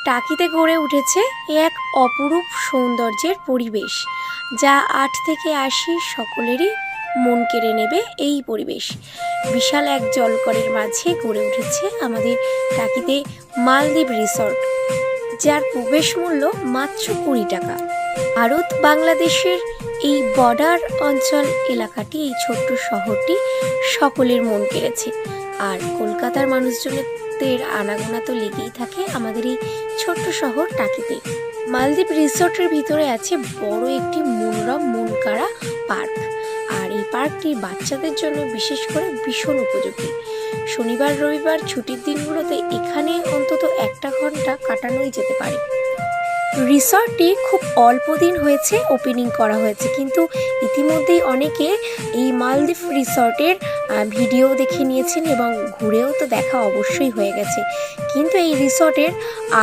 টাকিতে গড়ে উঠেছে এক অপরূপ সৌন্দর্যের পরিবেশ, যা ৮ থেকে ৮০ সকলেরই মন কেড়ে নেবে। এই পরিবেশ বিশাল এক জলকরের মাঝে গড়ে উঠেছে আমাদের টাকিতে মালদ্বীপ রিসর্ট, যার প্রবেশ মূল্য মাত্র ২০ টাকা। ভারত বাংলাদেশের এই বর্ডার অঞ্চল এলাকাটি, এই ছোট্ট শহরটি সকলের মন কেড়েছে। আর কলকাতার মানুষজনের আনাগোনা তো লেগেই থাকে আমাদের এই ছোট্ট শহর টাকিতে। মালদ্বীপ রিসোর্টের ভিতরে আছে বড় একটি মনোরম মনকাড়া পার্ক, আর এই পার্কটি বাচ্চাদের জন্য বিশেষ করে ভীষণ উপযোগী। শনিবার রবিবার ছুটির দিনগুলোতে এখানে অন্তত 1 ঘন্টা কাটানোই যেতে পারে। রিসর্টটি খুব অল্প দিন হয়েছে ওপেনিং করা হয়েছে, কিন্তু ইতিমধ্যেই অনেকে এই মালদ্বীপ রিসর্টের ভিডিও দেখে নিয়েছেন এবং ঘুরেও তো দেখা অবশ্যই হয়ে গেছে। কিন্তু এই রিসর্টের